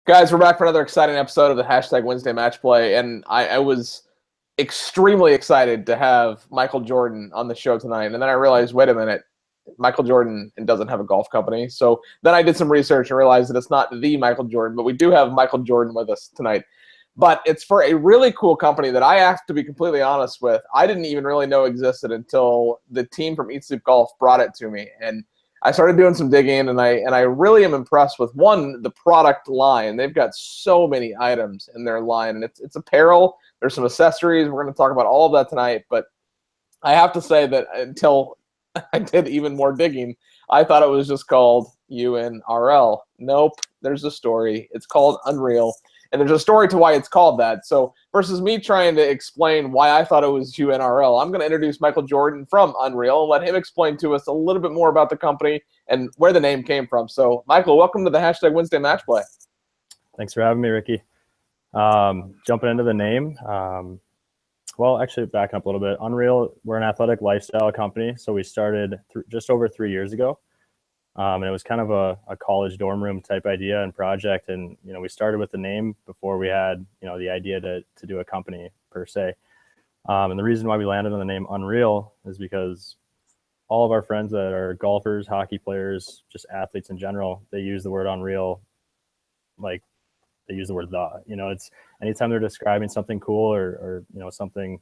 Guys, we're back for another exciting episode of the Hashtag Wednesday Match Play, and I was extremely excited to have Michael Jordan on the show tonight, and then I realized, wait a minute, Michael Jordan doesn't have a golf company. So then I did some research and realized that it's not the Michael Jordan, but we do have Michael Jordan with us tonight. But it's for a really cool company that I have to be completely honest with. I didn't even really know existed until the team from Eat Sleep Golf brought it to me. And I started doing some digging, and I really am impressed with, one, the product line. They've got so many items in their line, and it's apparel. There's some accessories. We're going to talk about all of that tonight. But I have to say that until I did even more digging, I thought it was just called UNRL. Nope, there's a story. It's called Unreal. And there's a story to why it's called that. So versus me trying to explain why I thought it was UNRL, I'm going to introduce Michael Jordan from Unreal and let him explain to us a little bit more about the company and where the name came from. So, Michael, welcome to the Hashtag Wednesday Match Play. Thanks for having me, Ricky. Jumping into the name, well, actually, backing up a little bit. Unreal, we're an athletic lifestyle company. So we started just over 3 years ago. And it was kind of a college dorm room type idea and project. And, we started with the name before we had, the idea to do a company per se. And the reason why we landed on the name Unreal is because all of our friends that are golfers, hockey players, just athletes in general, they use the word unreal like they use the word the. It's anytime they're describing something cool or something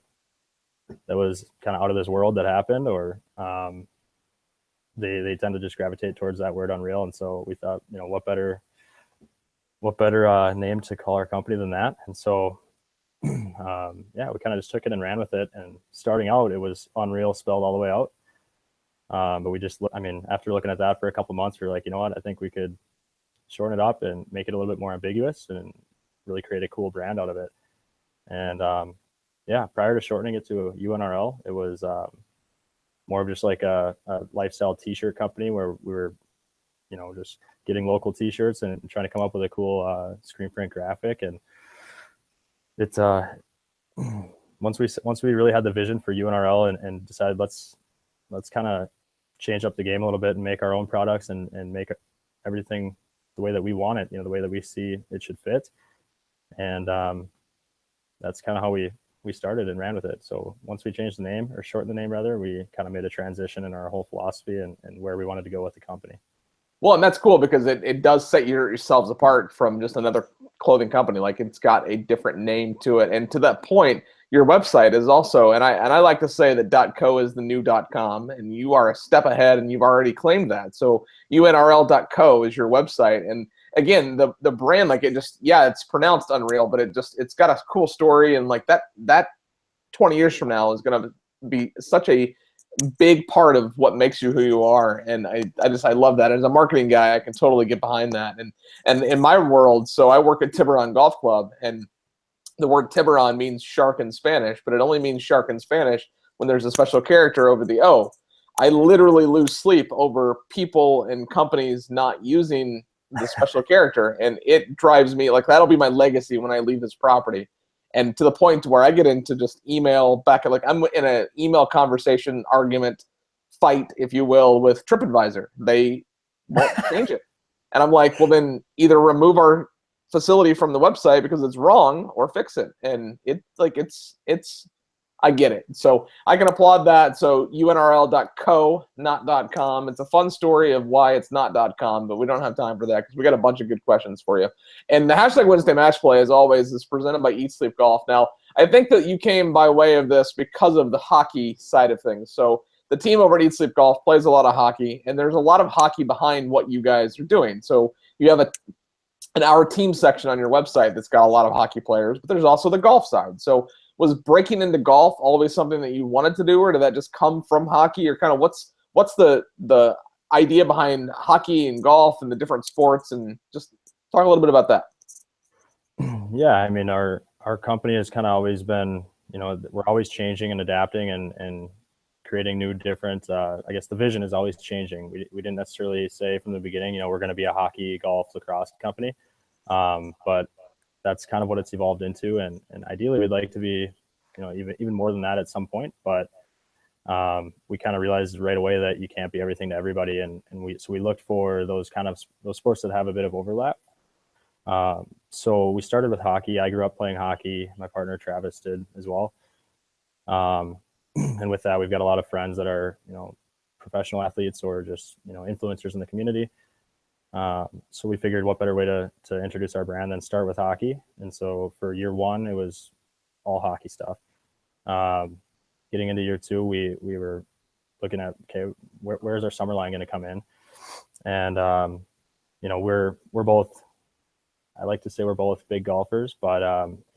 that was kind of out of this world that happened, or they tend to just gravitate towards that word unreal. And so we thought, what better name to call our company than that? And so, we kind of just took it and ran with it. And starting out, it was Unreal spelled all the way out. But we just, after looking at that for a couple of months, we were like, you know what, I think we could shorten it up and make it a little bit more ambiguous and really create a cool brand out of it. And prior to shortening it to UNRL, it was more of just like a lifestyle t-shirt company where we were, just getting local t-shirts and trying to come up with a cool screen print graphic. And it's once we really had the vision for UNRL and decided let's kind of change up the game a little bit and make our own products and make everything the way that we want it, the way that we see it should fit. And that's kind of how we started and ran with it. So once we changed the name, or shortened the name rather, we kind of made a transition in our whole philosophy and where we wanted to go with the company. Well, and that's cool because it does set yourselves apart from just another clothing company. Like, it's got a different name to it. And to that point, your website is also, and I like to say that .co is the new .com, and you are a step ahead and you've already claimed that. So UNRL.co is your website. And again, the brand, like, it's pronounced Unreal, but it's got a cool story. And like that 20 years from now is going to be such a big part of what makes you who you are. And I love that. As a marketing guy, I can totally get behind that. And in my world, so I work at Tiburon Golf Club, and the word Tiburon means shark in Spanish, but it only means shark in Spanish when there's a special character over the O. I literally lose sleep over people and companies not using the special character, and it drives me, like, that'll be my legacy when I leave this property. And to the point where I get into just email back, like, I'm in an email conversation, argument, fight, if you will, with TripAdvisor. They won't change it. And I'm like, well, then either remove our facility from the website because it's wrong, or fix it. And I get it. So I can applaud that. So UNRL.co, not .com. It's a fun story of why it's not .com, but we don't have time for that because we got a bunch of good questions for you. And the Hashtag Wednesday Match Play, as always, is presented by Eat Sleep Golf. Now, I think that you came by way of this because of the hockey side of things. So the team over at Eat Sleep Golf plays a lot of hockey, and there's a lot of hockey behind what you guys are doing. So you have an Our Team section on your website that's got a lot of hockey players, but there's also the golf side. So was breaking into golf always something that you wanted to do, or did that just come from hockey? Or kind of what's the idea behind hockey and golf and the different sports, and just talk a little bit about that. Yeah, our company has kind of always been, we're always changing and adapting and creating new different, I guess the vision is always changing. We didn't necessarily say from the beginning, we're going to be a hockey, golf, lacrosse company. But that's kind of what it's evolved into. And ideally we'd like to be, even more than that at some point, but we kind of realized right away that you can't be everything to everybody. And we looked for those sports that have a bit of overlap. So we started with hockey. I grew up playing hockey. My partner Travis did as well. And with that, we've got a lot of friends that are, professional athletes or just, influencers in the community. So we figured what better way to introduce our brand than start with hockey. And so for year one, it was all hockey stuff. Getting into year two, we were looking at, okay, where's our summer line going to come in? And, we're both, I like to say we're both big golfers, but,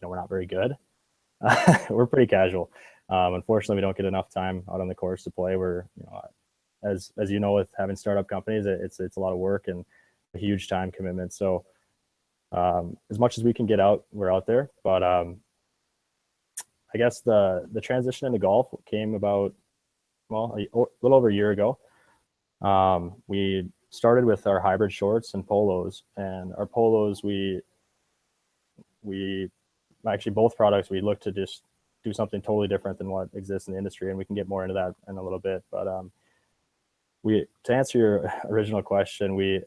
we're not very good. We're pretty casual. Unfortunately, we don't get enough time out on the course to play. We're, as with having startup companies, it's a lot of work and a huge time commitment. So as much as we can get out, we're out there. But I guess the transition into golf came about, a little over a year ago. We started with our hybrid shorts and polos, and our polos, we actually, both products, we look to just do something totally different than what exists in the industry, and we can get more into that in a little bit. But to answer your original question, we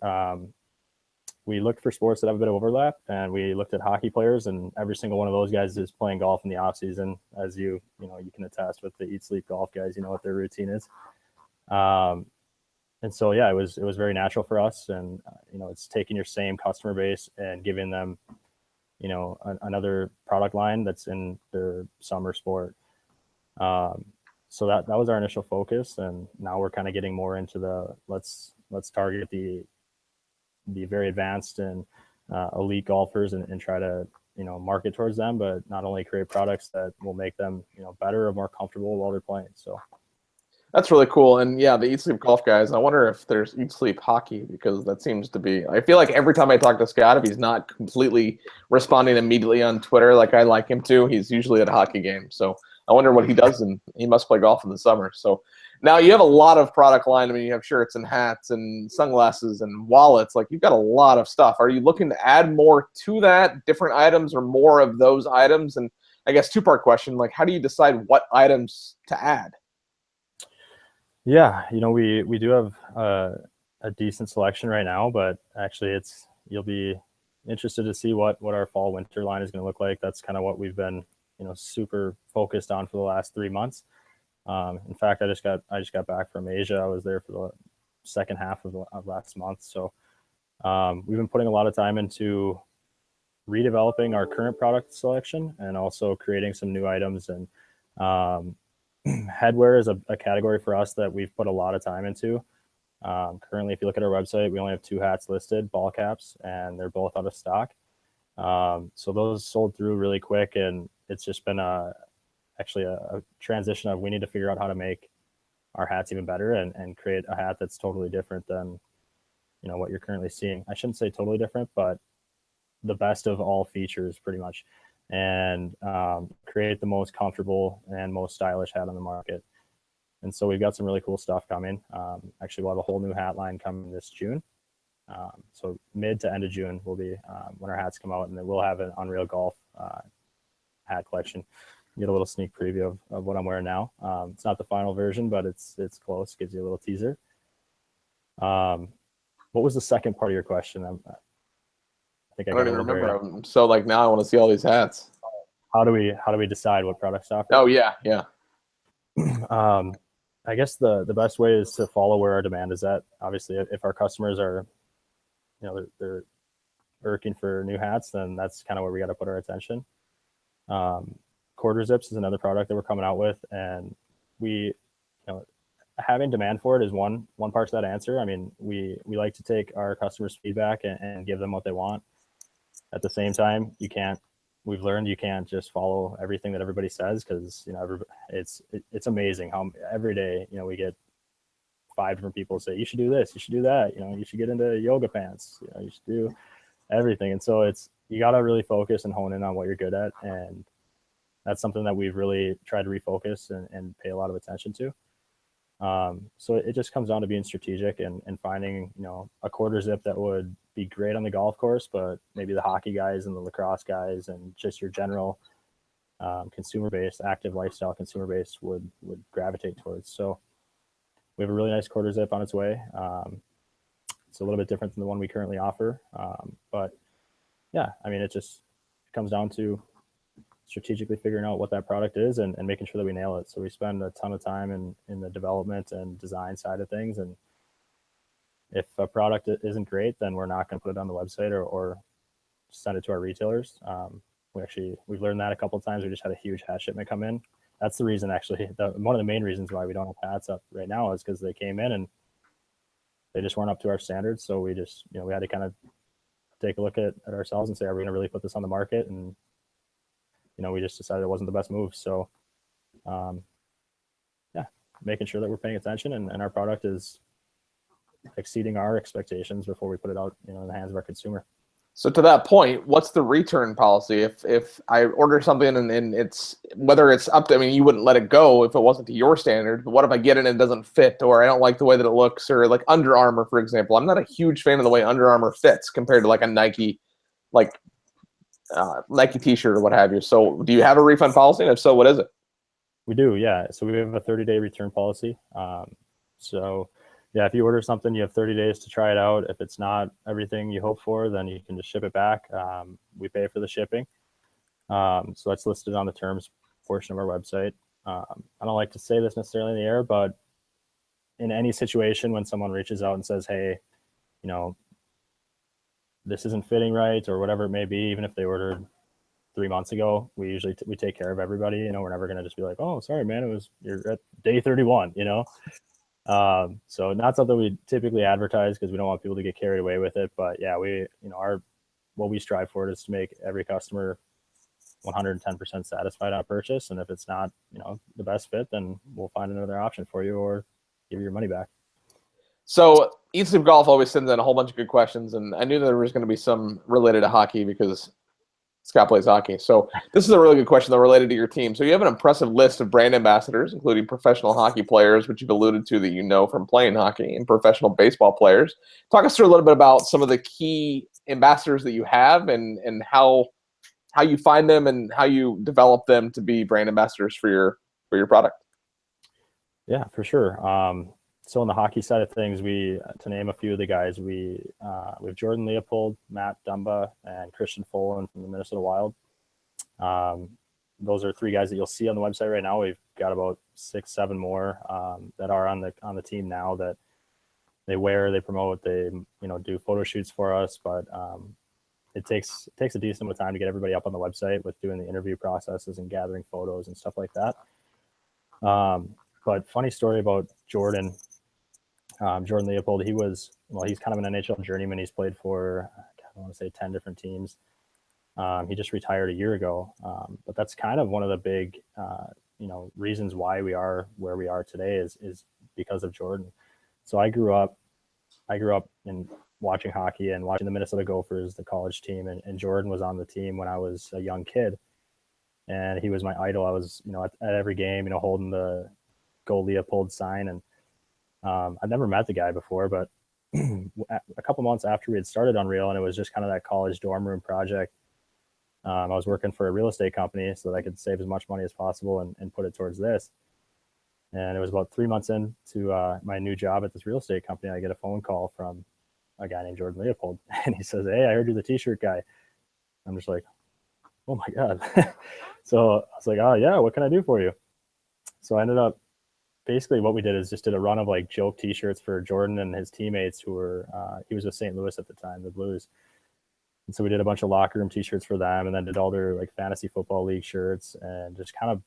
looked for sports that have a bit of overlap, and we looked at hockey players, and every single one of those guys is playing golf in the off season, as you can attest with the eat sleep golf guys. You know what their routine is. And so yeah, it was very natural for us, and it's taking your same customer base and giving them another product line that's in their summer sport. So that was our initial focus, and now we're kind of getting more into the let's target the very advanced and elite golfers and try to market towards them, but not only create products that will make them better or more comfortable while they're playing. So that's really cool. And yeah, the Eat Sleep Golf guys, I wonder if there's Eat Sleep Hockey, because that seems to be, I feel like every time I talk to Scott, if he's not completely responding immediately on Twitter like I like him to, he's usually at a hockey game. So I wonder what he does, and he must play golf in the summer. So now you have a lot of product line. I mean, you have shirts and hats and sunglasses and wallets. Like, you've got a lot of stuff. Are you looking to add more to that, different items or more of those items? And I guess two-part question, like, how do you decide what items to add? Yeah, we do have a decent selection right now, but actually you'll be interested to see what our fall winter line is going to look like. That's kind of what we've been super focused on for the last 3 months. In fact, I just got back from Asia. I was there for the second half of last month. So we've been putting a lot of time into redeveloping our current product selection and also creating some new items. And headwear is a category for us that we've put a lot of time into. Currently, if you look at our website, we only have 2 hats listed, ball caps, and they're both out of stock. So those sold through really quick, and it's just been actually a transition of, we need to figure out how to make our hats even better and create a hat that's totally different than what you're currently seeing. I shouldn't say totally different, but the best of all features pretty much, and create the most comfortable and most stylish hat on the market. And so we've got some really cool stuff coming. Actually, we'll have a whole new hat line coming this June. So mid to end of June will be when our hats come out, and then we'll have an Unreal Golf hat collection. Get a little sneak preview of what I'm wearing now. It's not the final version, but it's close. Gives you a little teaser. What was the second part of your question? I think I don't even remember. So like, now I want to see all these hats. How do we decide what products to offer? Oh yeah. I guess the best way is to follow where our demand is at. Obviously, if our customers are, they're looking for new hats, then that's kind of where we got to put our attention. Quarter zips is another product that we're coming out with, and we, having demand for it is one part to that answer. I mean, we like to take our customers' feedback and give them what they want. At the same time, we've learned you can't just follow everything that everybody says, because it's amazing how every day we get 5 different people say, you should do this, you should do that, you should get into yoga pants, you should do everything. And so you got to really focus and hone in on what you're good at, and that's something that we've really tried to refocus and pay a lot of attention to. So it just comes down to being strategic and finding a quarter zip that would be great on the golf course, but maybe the hockey guys and the lacrosse guys and just your general consumer base, active lifestyle consumer base would gravitate towards. So we have a really nice quarter zip on its way. It's a little bit different than the one we currently offer, but yeah, I mean, it comes down to strategically figuring out what that product is and making sure that we nail it. So we spend a ton of time in the development and design side of things. And if a product isn't great, then we're not going to put it on the website or send it to our retailers. We've learned that a couple of times. We just had a huge hat shipment come in. That's the reason, actually, one of the main reasons why we don't have hats up right now is because they came in and they just weren't up to our standards. So we just, we had to kind of take a look at ourselves and say, are we going to really put this on the market? And, we just decided it wasn't the best move. So, yeah, making sure that we're paying attention and our product is exceeding our expectations before we put it out, in the hands of our consumer. So to that point, what's the return policy? If I order something and it's, whether it's up to, I mean, you wouldn't let it go if it wasn't to your standard, but what if I get it and it doesn't fit, or I don't like the way that it looks, or like Under Armour, for example. I'm not a huge fan of the way Under Armour fits compared to like a Nike, like Nike t-shirt or what have you. So do you have a refund policy? And if so, what is it? We do, yeah. So we have a 30-day return policy. So yeah, if you order something, you have 30 days to try it out. If it's not everything you hope for, then you can just ship it back. We pay for the shipping. So that's listed on the terms portion of our website. I don't like to say this necessarily in the air, but in any situation when someone reaches out and says, hey, this isn't fitting right, or whatever it may be, even if they ordered 3 months ago, we take care of everybody. We're never going to just be like, oh, sorry, man, you're at day 31, So not something we typically advertise because we don't want people to get carried away with it. But yeah, what we strive for is to make every customer 110% satisfied on a purchase. And if it's not, the best fit, then we'll find another option for you or give you your money back. So Eat Sleep Golf always sends in a whole bunch of good questions, and I knew there was going to be some related to hockey because Scott plays hockey. So this is a really good question, though, related to your team. So you have an impressive list of brand ambassadors, including professional hockey players, which you've alluded to that from playing hockey, and professional baseball players. Talk us through a little bit about some of the key ambassadors that you have and how you find them and how you develop them to be brand ambassadors for your product. Yeah, for sure. So on the hockey side of things, to name a few of the guys, we have Jordan Leopold, Matt Dumba, and Christian Folan from the Minnesota Wild. Those are 3 guys that you'll see on the website right now. We've got about 6-7 more that are on the team now that they promote, they do photo shoots for us. But it takes a decent amount of time to get everybody up on the website with doing the interview processes and gathering photos and stuff like that. But funny story about Jordan Leopold. He's kind of an NHL journeyman. He's played for, I want to say 10 different teams. He just retired a year ago. But that's kind of one of the big, reasons why we are where we are today is because of Jordan. So I grew up in watching hockey and watching the Minnesota Gophers, the college team, and Jordan was on the team when I was a young kid, and he was my idol. I was, at every game, holding the Go Leopold sign, and I'd never met the guy before, but a couple months after we had started Unreal, and it was just kind of that college dorm room project, I was working for a real estate company so that I could save as much money as possible and put it towards this. And it was about 3 months into my new job at this real estate company, I get a phone call from a guy named Jordan Leopold, and he says, hey, I heard you're the t-shirt guy. I'm just like, oh my God. So I was like, oh yeah, what can I do for you? So I ended up, basically what we did is just did a run of like joke t-shirts for Jordan and his teammates who were, he was with St. Louis at the time, the Blues. And so we did a bunch of locker room t-shirts for them, and then did all their like fantasy football league shirts, and just kind of,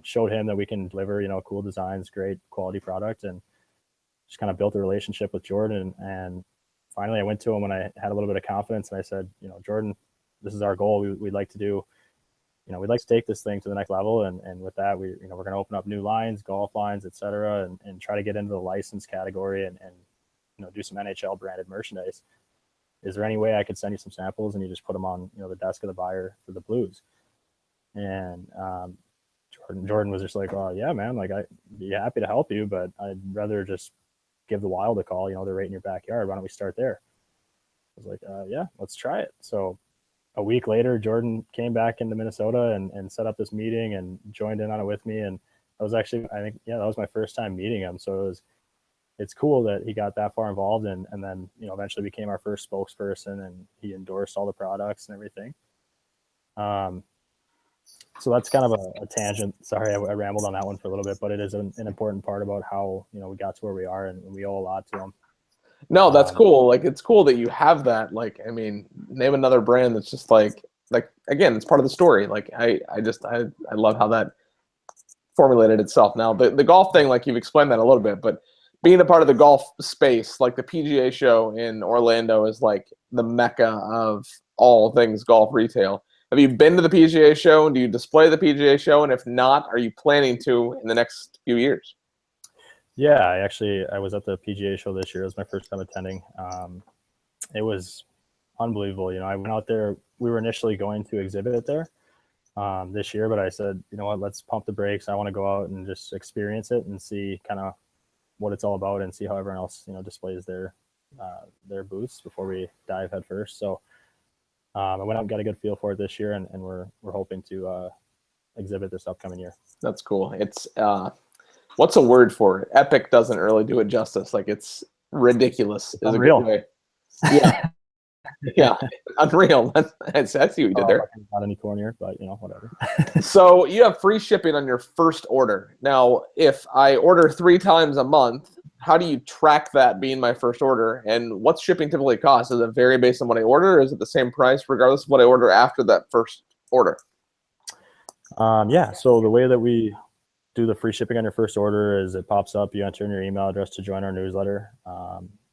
showed him that we can deliver, cool designs, great quality product, and just kind of built a relationship with Jordan. And finally I went to him when I had a little bit of confidence, and I said, Jordan, this is our goal. We'd like to do, we'd like to take this thing to the next level. And with that, we're going to open up new lines, golf lines, et cetera, and try to get into the license category and do some NHL branded merchandise. Is there any way I could send you some samples and you just put them on, the desk of the buyer for the Blues? And Jordan was just like, oh yeah, man, like I'd be happy to help you, but I'd rather just give the Wild a call. They're right in your backyard. Why don't we start there? I was like, yeah, let's try it. So a week later, Jordan came back into Minnesota and set up this meeting and joined in on it with me. And I was actually, that was my first time meeting him. So it's cool that he got that far involved, and then, you know, eventually became our first spokesperson, and he endorsed all the products and everything. So that's kind of a tangent. Sorry, I rambled on that one for a little bit, but it is an important part about how, you know, we got to where we are, and we owe a lot to him. No, that's cool. Like, it's cool that you have that. Like, I mean, name another brand that's just like again, it's part of the story. Like, I love how that formulated itself. Now, the golf thing, like, you've explained that a little bit, but being a part of the golf space, like the PGA Show in Orlando is like the mecca of all things golf retail. Have you been to the PGA Show? Do you display the PGA Show? And if not, are you planning to in the next few years? Yeah, I was at the PGA Show this year. It was my first time attending. It was unbelievable. You know, I went out there. We were initially going to exhibit it there this year, but I said, you know what, let's pump the brakes. I want to go out and just experience it and see kind of what it's all about, and see how everyone else, you know, displays their booths before we dive head first. So I went out and got a good feel for it this year, and we're hoping to exhibit this upcoming year. That's cool. It's what's a word for it? Epic doesn't really do it justice. Like, it's ridiculous. Is Unreal. A good way. Yeah. Yeah, unreal. I see what you did there. Not any cornier, but, you know, whatever. So you have free shipping on your first order. Now, if I order 3 times a month, how do you track that being my first order? And what's shipping typically cost? Does it vary based on what I order, or is it the same price regardless of what I order after that first order? Yeah, so the way that we do the free shipping on your first order is it pops up, you enter in your email address to join our newsletter.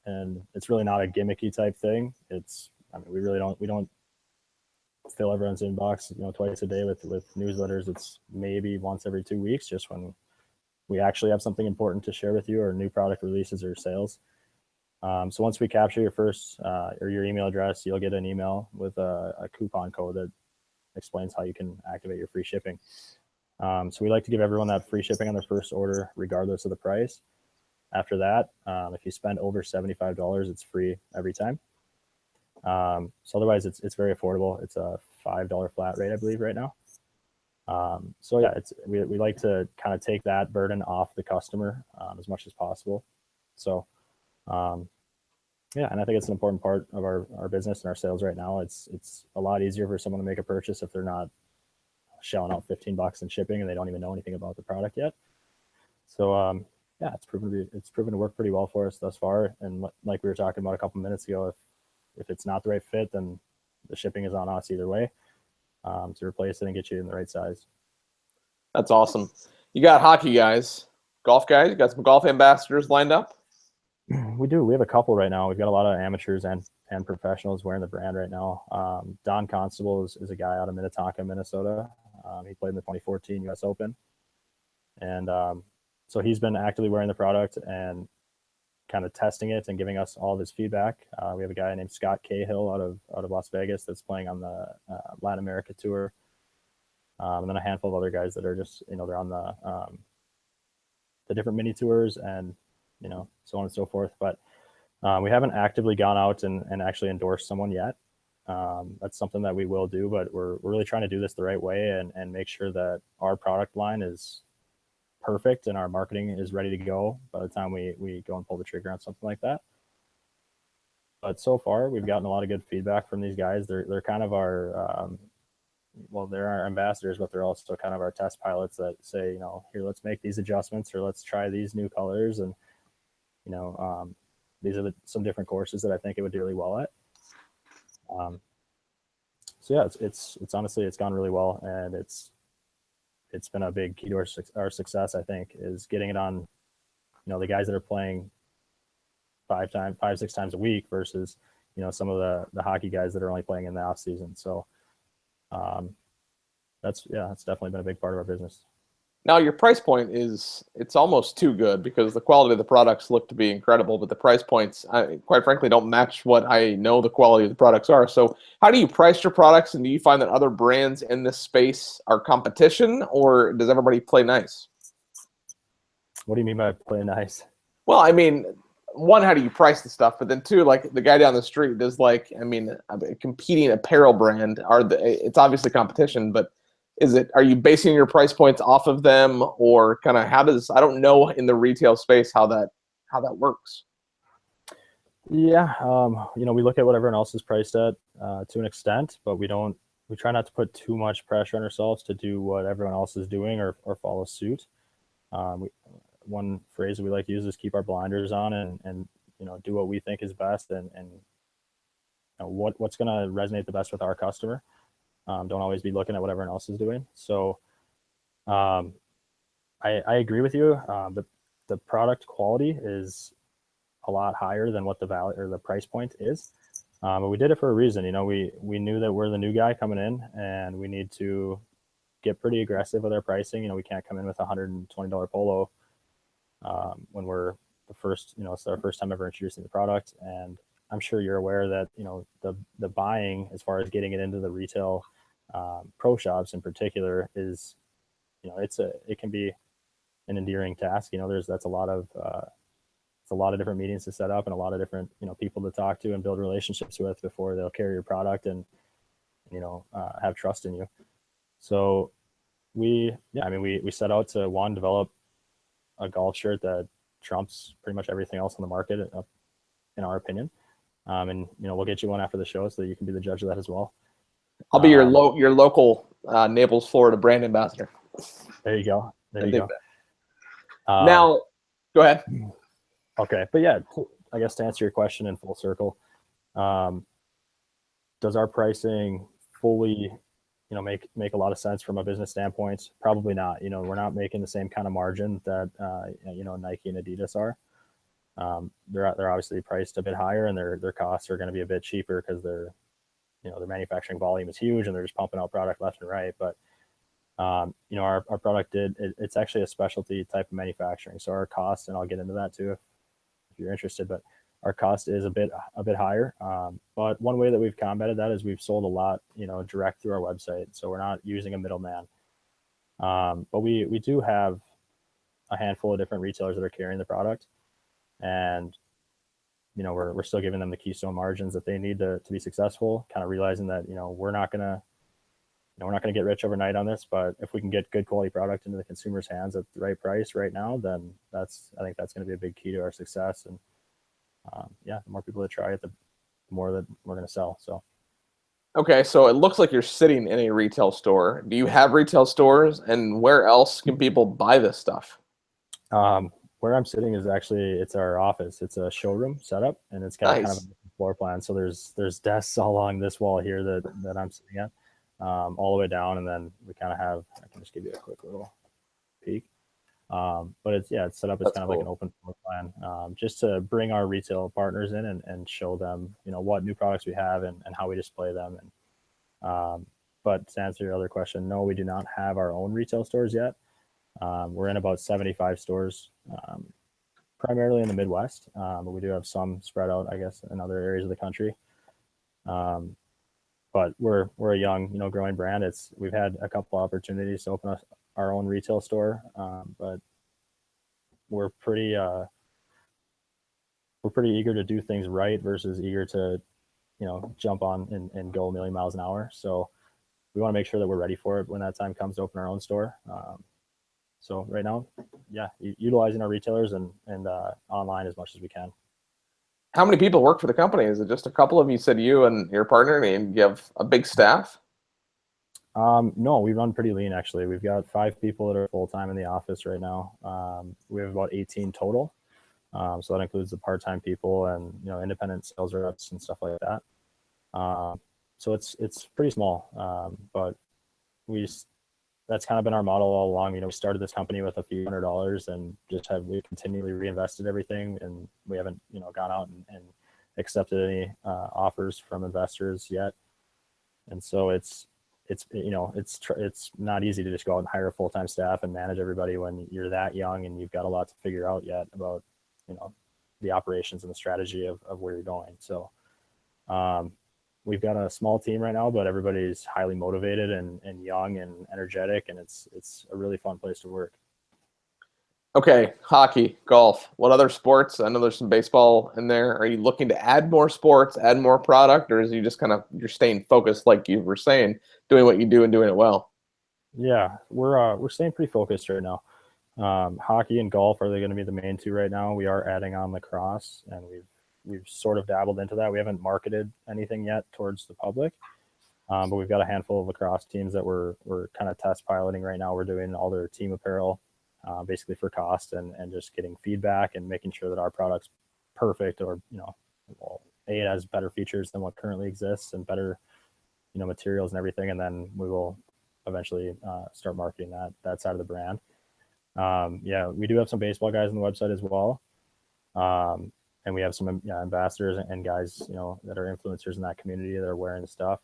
And it's really not a gimmicky type thing. I mean, we don't fill everyone's inbox, you know, twice a day with newsletters. It's maybe once every 2 weeks, just when we actually have something important to share with you, or new product releases or sales. So once we capture your first or your email address, you'll get an email with a coupon code that explains how you can activate your free shipping. So we like to give everyone that free shipping on their first order, regardless of the price. After that, if you spend over $75, it's free every time. So otherwise, it's very affordable. It's a $5 flat rate, I believe, right now. So yeah, we like to kind of take that burden off the customer as much as possible. So yeah, and I think it's an important part of our business and our sales right now. It's a lot easier for someone to make a purchase if they're not shelling out $15 in shipping and they don't even know anything about the product yet. So yeah, it's proven to work pretty well for us thus far. And like we were talking about a couple minutes ago, if it's not the right fit, then the shipping is on us either way to replace it and get you in the right size. That's awesome. You got hockey guys, golf guys. You got some golf ambassadors lined up? We do. We have a couple right now. We've got a lot of amateurs and professionals wearing the brand right now. Don Constable is a guy out of Minnetonka, Minnesota. He played in the 2014 U.S. Open. And so he's been actively wearing the product and kind of testing it and giving us all of his feedback. We have a guy named Scott Cahill out of Las Vegas that's playing on the Latin America tour. And then a handful of other guys that are just, you know, they're on the different mini tours and, you know, so on and so forth. But we haven't actively gone out and actually endorsed someone yet. That's something that we will do, but we're really trying to do this the right way and make sure that our product line is perfect and our marketing is ready to go by the time we go and pull the trigger on something like that. But so far, we've gotten a lot of good feedback from these guys. They're kind of our they're our ambassadors, but they're also kind of our test pilots that say, you know, here, let's make these adjustments, or let's try these new colors, and you know, these are some different courses that I think it would do really well at. So yeah, it's honestly, it's gone really well, and it's been a big key to our success, I think, is getting it on, you know, the guys that are playing 5-6 times a week versus, you know, some of the hockey guys that are only playing in the off season. So that's definitely been a big part of our business. Now, your price point it's almost too good, because the quality of the products look to be incredible, but the price points, quite frankly, don't match what I know the quality of the products are. So how do you price your products, and do you find that other brands in this space are competition, or does everybody play nice? What do you mean by play nice? Well, I mean, one, how do you price the stuff? But then two, like the guy down the street is like, I mean, a competing apparel brand, it's obviously competition, but are you basing your price points off of them, or kind of I don't know in the retail space how that how that works. Yeah, we look at what everyone else is priced at to an extent, but we try not to put too much pressure on ourselves to do what everyone else is doing or follow suit. One phrase we like to use is keep our blinders on and do what we think is best and what's going to resonate the best with our customer. Don't always be looking at what everyone else is doing. So I agree with you. The product quality is a lot higher than what the value or the price point is. But we did it for a reason. We knew that we're the new guy coming in and we need to get pretty aggressive with our pricing. We can't come in with a $120 polo when we're the first, it's our first time ever introducing the product. And I'm sure you're aware that, the buying as far as getting it into the retail pro shops in particular is, it can be an endearing task. That's a lot of, it's a lot of different meetings to set up and a lot of different, people to talk to and build relationships with before they'll carry your product and, have trust in you. So we set out to develop a golf shirt that trumps pretty much everything else on the market, in our opinion. And we'll get you one after the show so that you can be the judge of that as well. I'll be your local Naples, Florida brand ambassador. There you go. Now, go ahead. Okay, but yeah, I guess to answer your question in full circle, does our pricing fully, make a lot of sense from a business standpoint? Probably not. We're not making the same kind of margin that Nike and Adidas are. They're obviously priced a bit higher, and their costs are going to be a bit cheaper because their manufacturing volume is huge, and they're just pumping out product left and right. But our product it's actually a specialty type of manufacturing, so our cost, and I'll get into that too if you're interested, but our cost is a bit higher. But one way that we've combated that is we've sold a lot, direct through our website. So we're not using a middleman. But we do have a handful of different retailers that are carrying the product, and we're still giving them the keystone margins that they need to be successful, kind of realizing that, we're not gonna get rich overnight on this, but if we can get good quality product into the consumer's hands at the right price right now, then I think that's going to be a big key to our success. And the more people that try it, the more that we're going to sell. So. Okay, so it looks like you're sitting in a retail store. Do you have retail stores, and where else can people buy this stuff? Where I'm sitting is it's our office. It's a showroom setup, and it's got kind of a floor plan. So there's desks all along this wall here that I'm sitting at, all the way down, and then we kind of have. I can just give you a quick little peek. But it's set up as kind of like an open floor plan, just to bring our retail partners in and show them, what new products we have and how we display them. And but to answer your other question, no, we do not have our own retail stores yet. We're in about 75 stores, primarily in the Midwest, but we do have some spread out, I guess, in other areas of the country. But we're a young, growing brand. We've had a couple opportunities to open our own retail store, but we're pretty eager to do things right versus eager to, jump on and go a million miles an hour. So we want to make sure that we're ready for it when that time comes to open our own store. So right now, utilizing our retailers and online as much as we can. How many people work for the company? Is it just a couple of you? Said you and your partner, and you have a big staff? No, we run pretty lean, actually. We've got 5 people that are full-time in the office right now. We have about 18 total. So that includes the part-time people and, independent sales reps and stuff like that. So it's pretty small. But that's kind of been our model all along. We started this company with a few $100s and we continually reinvested everything, and we haven't, gone out and accepted any offers from investors yet. And so it's not easy to just go out and hire a full-time staff and manage everybody when you're that young and you've got a lot to figure out yet about, the operations and the strategy of where you're going. So we've got a small team right now, but everybody's highly motivated and young and energetic, and it's a really fun place to work. Okay, hockey, golf. What other sports? I know there's some baseball in there. Are you looking to add more sports, add more product, or is you just you're staying focused, like you were saying, doing what you do and doing it well? Yeah, we're staying pretty focused right now. Hockey and golf are going to be the main two right now. We are adding on lacrosse, and we've sort of dabbled into that. We haven't marketed anything yet towards the public, but we've got a handful of lacrosse teams that we're kind of test piloting right now. We're doing all their team apparel, basically for cost and just getting feedback and making sure that our product's perfect, or well, it has better features than what currently exists and better materials and everything, and then we will eventually start marketing that side of the brand. Yeah, we do have some baseball guys on the website as well. And we have some ambassadors and guys, that are influencers in that community that are wearing the stuff.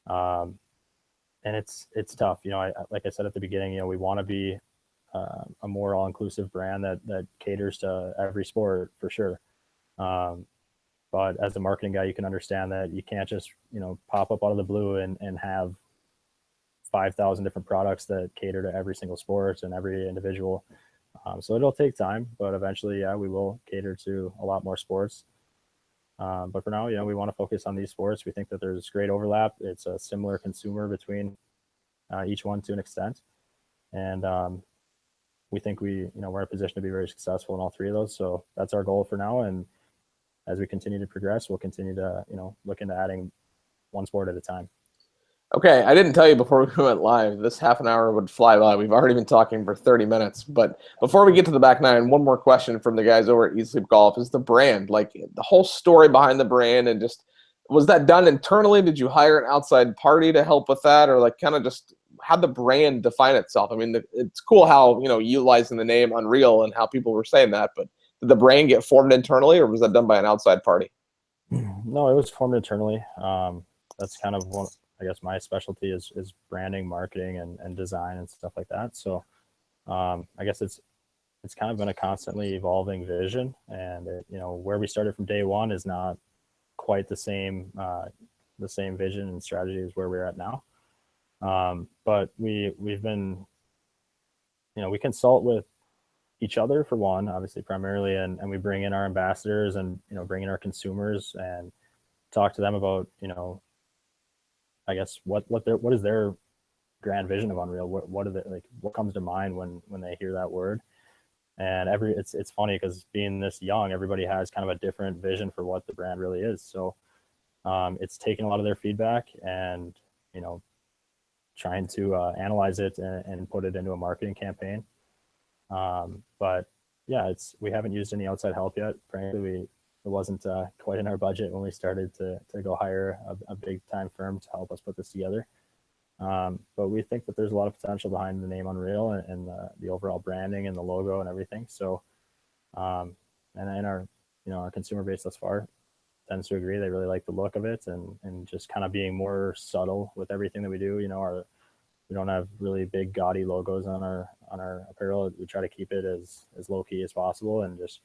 And it's tough. Like I said at the beginning, we want to be a more all-inclusive brand that caters to every sport for sure. But as a marketing guy, you can understand that you can't just, pop up out of the blue and have 5,000 different products that cater to every single sport and every individual. So it'll take time, but eventually, we will cater to a lot more sports. But for now, we want to focus on these sports. We think that there's great overlap. It's a similar consumer between each one to an extent. And we think we're in a position to be very successful in all three of those. So that's our goal for now. And as we continue to progress, we'll continue to, look into adding one sport at a time. Okay, I didn't tell you before we went live, this half an hour would fly by. We've already been talking for 30 minutes. But before we get to the back nine, one more question from the guys over at Eat Sleep Golf is the brand, like the whole story behind the brand, and just, was that done internally? Did you hire an outside party to help with that, or like kind of just how the brand define itself? I mean, it's cool how, utilizing the name Unreal and how people were saying that, but did the brand get formed internally, or was that done by an outside party? No, it was formed internally. That's kind of one, I guess my specialty is branding, marketing, and design and stuff like that. So I guess it's kind of been a constantly evolving vision, and where we started from day one is not quite the same vision and strategy as where we're at now. But we've been, we consult with each other for one, obviously primarily, and we bring in our ambassadors and bring in our consumers and talk to them about I guess what is their grand vision of Unreal? What are they, like, what comes to mind when they hear that word? And it's funny because being this young, everybody has kind of a different vision for what the brand really is. So it's taking a lot of their feedback and trying to analyze it and put it into a marketing campaign. But yeah, we haven't used any outside help yet. Frankly, it wasn't quite in our budget when we started to go hire a big time firm to help us put this together. But we think that there's a lot of potential behind the name Unreal and the overall branding and the logo and everything. So, and our, our consumer base thus far tends to agree. They really like the look of it and just kind of being more subtle with everything that we do. We don't have really big gaudy logos on our apparel. We try to keep it as low key as possible and just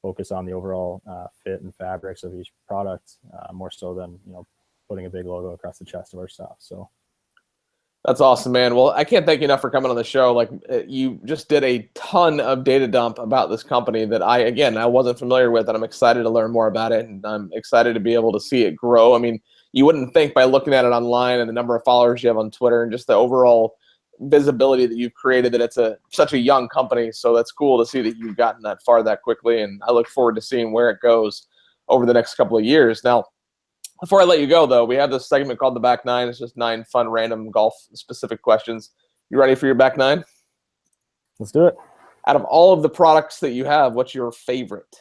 focus on the overall fit and fabrics of each product, more so than putting a big logo across the chest of our stuff. So that's awesome, man. Well, I can't thank you enough for coming on the show. Like, you just did a ton of data dump about this company that I wasn't familiar with, and I'm excited to learn more about it, and I'm excited to be able to see it grow. I mean, you wouldn't think by looking at it online and the number of followers you have on Twitter and just the overall visibility that you've created that it's such a young company. So that's cool to see that you've gotten that far that quickly, and I look forward to seeing where it goes over the next couple of years. Now, before I let you go, though, we have this segment called the Back Nine. It's just 9 fun, random golf-specific questions. You ready for your Back Nine? Let's do it. Out of all of the products that you have, what's your favorite?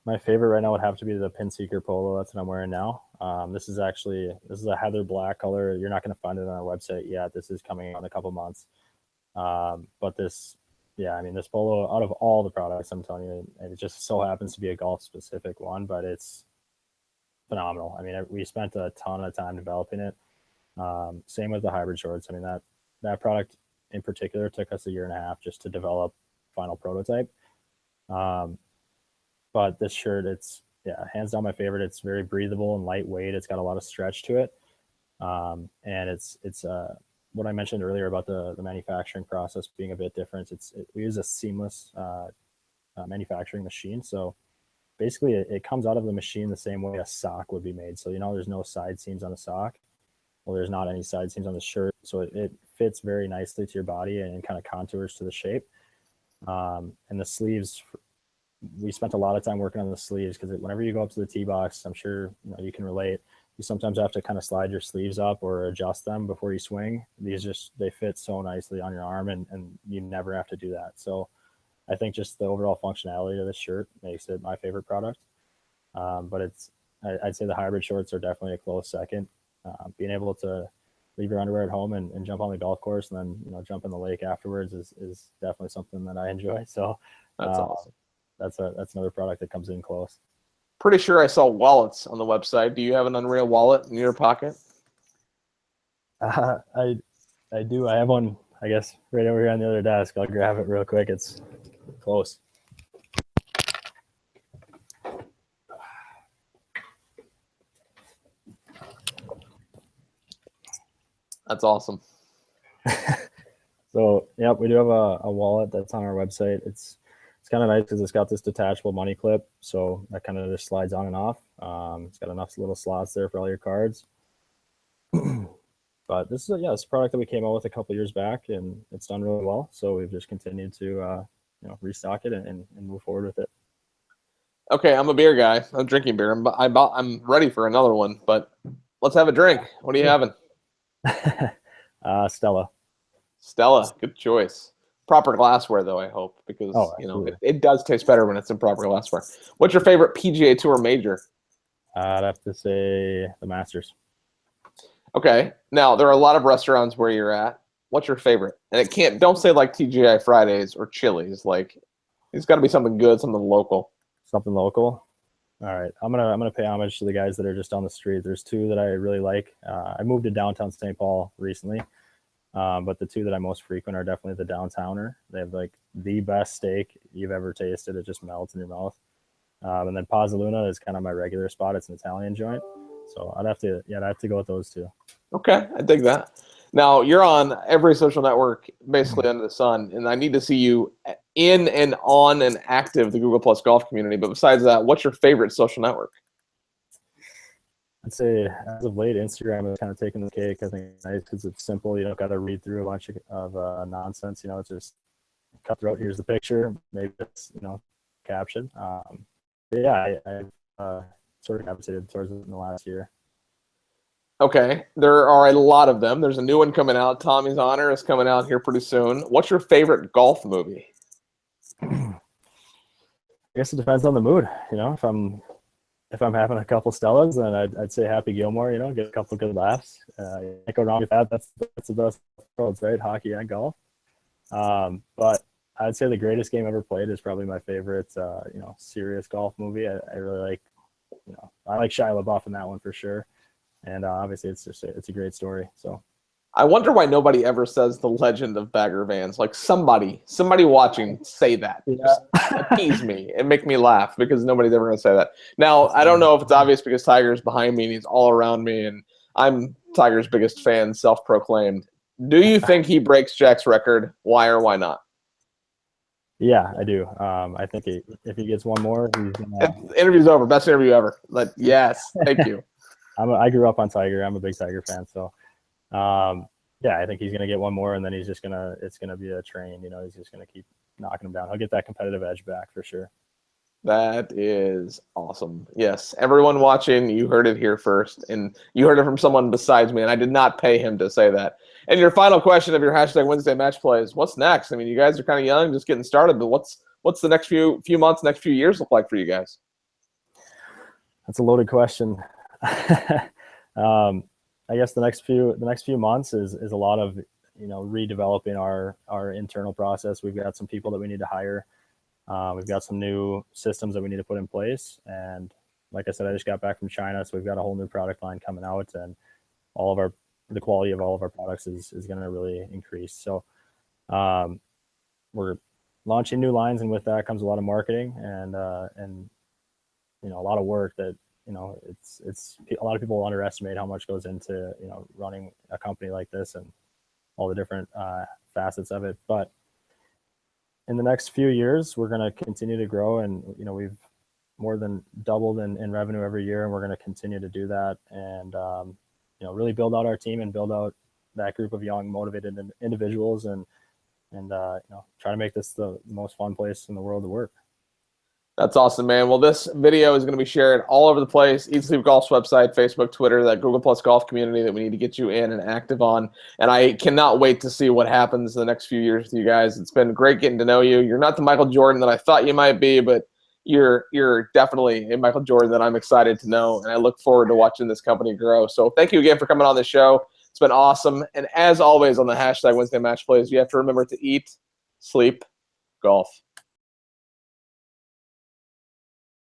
My favorite right now would have to be the Pin Seeker Polo. That's what I'm wearing now. This is a heather black color. You're not going to find it on our website yet. This is coming out in a couple months. But this polo, out of all the products, I'm telling you, it just so happens to be a golf-specific one, but it's phenomenal. I mean, we spent a ton of time developing it. Same with the hybrid shorts. I mean, that product in particular took us 1.5 years just to develop final prototype. But this shirt, it's hands down my favorite. It's very breathable and lightweight. It's got a lot of stretch to it. And it's what I mentioned earlier about the manufacturing process being a bit different. We use a seamless manufacturing machine. So basically it comes out of the machine the same way a sock would be made. So, there's no side seams on a sock. well, there's not any side seams on the shirt, so it fits very nicely to your body and kind of contours to the shape. And the sleeves, we spent a lot of time working on the sleeves, because whenever you go up to the tee box, I'm sure you can relate, you sometimes have to kind of slide your sleeves up or adjust them before you swing. They fit so nicely on your arm, and you never have to do that. So I think just the overall functionality of this shirt makes it my favorite product. But I'd say the hybrid shorts are definitely a close second. Being able to leave your underwear at home and jump on the golf course and then jump in the lake afterwards is definitely something that I enjoy. So That's awesome. That's another product that comes in close. Pretty sure I saw wallets on the website. Do you have an Unreal wallet in your pocket? I do. I have one, I guess, right over here on the other desk. I'll grab it real quick. It's close. That's awesome. So, yeah, we do have a wallet that's on our website. It's kind of nice because it's got this detachable money clip, so that kind of just slides on and off. It's got enough little slots there for all your cards. But this is it's a product that we came out with a couple years back, and it's done really well. So we've just continued to restock it and move forward with it. Okay, I'm a beer guy. I'm drinking beer. I'm ready for another one, but let's have a drink. What are you having? Stella. Stella, good choice. Proper glassware, though, I hope, because it does taste better when it's in proper glassware. What's your favorite PGA Tour major? I'd have to say the Masters. Okay, now there are a lot of restaurants where you're at. What's your favorite? And don't say like TGI Fridays or Chili's. Like, it's got to be something good, something local. Something local. All right, I'm gonna pay homage to the guys that are just down the street. There's two that I really like. I moved to downtown St. Paul recently. But the two that I most frequent are definitely the Downtowner. They have like the best steak you've ever tasted. It just melts in your mouth. And then Pazzaluna is kind of my regular spot. It's an Italian joint. So I'd have to go with those two. Okay, I dig that. Now, you're on every social network basically under the sun, and I need to see you in and on and active the Google Plus golf community. But besides that, what's your favorite social network? I'd say as of late, Instagram has kind of taken the cake. I think it's nice because it's simple. You don't got to read through a bunch of nonsense. It's just cutthroat. Here's the picture. Maybe it's caption. I sort of gravitated towards it in the last year. Okay, there are a lot of them. There's a new one coming out. Tommy's Honor is coming out here pretty soon. What's your favorite golf movie? I guess it depends on the mood. If I'm having a couple Stellas, then I'd say Happy Gilmore. Get a couple good laughs. Can't go wrong with that. That's the best worlds, right? Hockey and golf. But I'd say the greatest game ever played is probably my favorite. Serious golf movie. I really like. I like Shia LaBeouf in that one for sure. And obviously, it's a great story. So. I wonder why nobody ever says The Legend of Bagger Vance. Like somebody watching say that. Yeah. Just appease me and make me laugh, because nobody's ever going to say that. Now, I don't know if it's obvious because Tiger's behind me and he's all around me, and I'm Tiger's biggest fan, self-proclaimed. Do you think he breaks Jack's record? Why or why not? Yeah, I do. I think if he gets one more, he's gonna... Interview's over. Best interview ever. Yes, thank you. I grew up on Tiger. I'm a big Tiger fan, so I think he's gonna get one more, and then it's gonna be a train. He's just gonna keep knocking him down. He'll get that competitive edge back for sure. That is awesome. Yes, everyone watching, you heard it here first, and you heard it from someone besides me, and I did not pay him to say that. And your final question of your hashtag Wednesday match play is, what's next? I mean, you guys are kind of young, just getting started, but what's the next few months, next few years look like for you guys? That's a loaded question. I guess the next few months is a lot of redeveloping our internal process. We've got some people that we need to hire. We've got some new systems that we need to put in place, and like I said, I just got back from China, so we've got a whole new product line coming out, and the quality of all of our products is going to really increase. So we're launching new lines, and with that comes a lot of marketing and a lot of work that it's a lot of people underestimate how much goes into running a company like this and all the different facets of it. But in the next few years, we're going to continue to grow, and we've more than doubled in revenue every year, and we're going to continue to do that. And really build out our team and build out that group of young, motivated individuals, and try to make this the most fun place in the world to work. That's awesome, man. Well, this video is going to be shared all over the place. Eat Sleep Golf's website, Facebook, Twitter, that Google Plus golf community that we need to get you in and active on. And I cannot wait to see what happens in the next few years with you guys. It's been great getting to know you. You're not the Michael Jordan that I thought you might be, but you're definitely a Michael Jordan that I'm excited to know, and I look forward to watching this company grow. So thank you again for coming on the show. It's been awesome. And as always on the hashtag Wednesday Match Plays, you have to remember to eat, sleep, golf.